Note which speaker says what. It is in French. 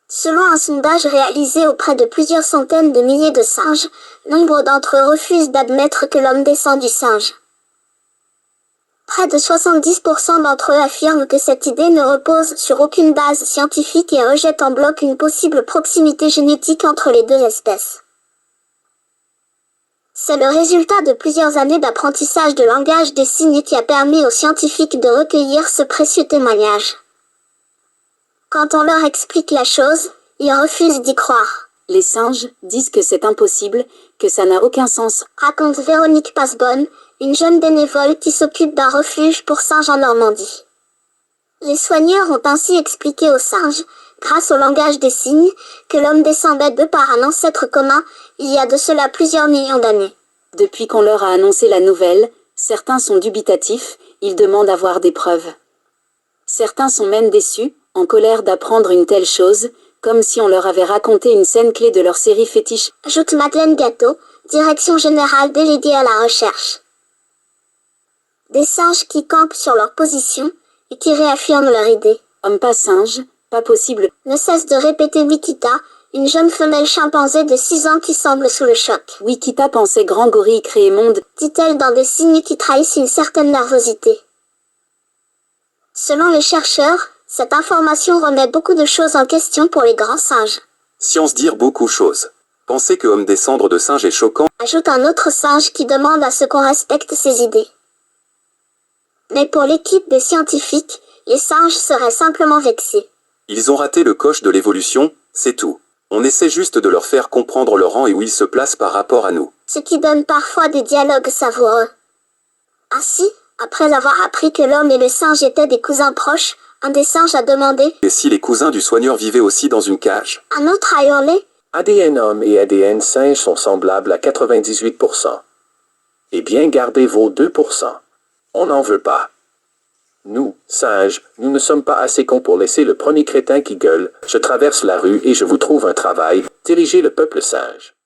Speaker 1: Selon un sondage réalisé auprès de plusieurs centaines de milliers de singes, nombre d'entre eux refusent d'admettre que l'homme descend du singe. Près de 70% d'entre eux affirment que cette idée ne repose sur aucune base scientifique et rejettent en bloc une possible proximité génétique entre les deux espèces. C'est le résultat de plusieurs années d'apprentissage de langage des signes qui a permis aux scientifiques de recueillir ce précieux témoignage. Quand on leur explique la chose, ils refusent d'y croire.
Speaker 2: Les singes disent que c'est impossible, que ça n'a aucun sens,
Speaker 1: Raconte Véronique Passebonne, une jeune bénévole qui s'occupe d'un refuge pour singes en Normandie. Les soigneurs ont ainsi expliqué aux singes, grâce au langage des signes, que l'homme descendait d'eux par un ancêtre commun, il y a de cela plusieurs millions d'années.
Speaker 2: Depuis qu'on leur a annoncé la nouvelle, certains sont dubitatifs, ils demandent à voir des preuves. Certains sont même déçus, en colère d'apprendre une telle chose, comme si on leur avait raconté une scène clé de leur série fétiche,
Speaker 1: Ajoute Madeleine Gâteau, direction générale déléguée à la recherche. Des singes qui campent sur leur position et qui réaffirment leur idée.
Speaker 2: Homme pas singe, pas possible,
Speaker 1: Ne cesse de répéter Wikita, une jeune femelle chimpanzé de 6 ans qui semble sous le choc.
Speaker 2: Wikita pensait grand gorille créé monde,
Speaker 1: Dit-elle dans des signes qui trahissent une certaine nervosité. Selon les chercheurs, cette information remet beaucoup de choses en question pour les grands singes.
Speaker 3: Science dire beaucoup choses. Penser que homme descendre de singe est choquant.
Speaker 1: Ajoute un autre singe qui demande à ce qu'on respecte ses idées. Mais pour l'équipe des scientifiques, les singes seraient simplement vexés.
Speaker 3: Ils ont raté le coche de l'évolution, c'est tout. On essaie juste de leur faire comprendre leur rang et où ils se placent par rapport à nous.
Speaker 1: Ce qui donne parfois des dialogues savoureux. Ainsi, après avoir appris que l'homme et le singe étaient des cousins proches, un des singes a demandé
Speaker 3: Et si les cousins du soigneur vivaient aussi dans une cage?
Speaker 1: un autre a hurlé
Speaker 4: ADN homme et ADN singe sont semblables à 98%. Et bien gardez vos 2%. On n'en veut pas. Nous, singes, nous ne sommes pas assez cons pour laisser le premier crétin qui gueule « Je traverse la rue et je vous trouve un travail » diriger le peuple singe.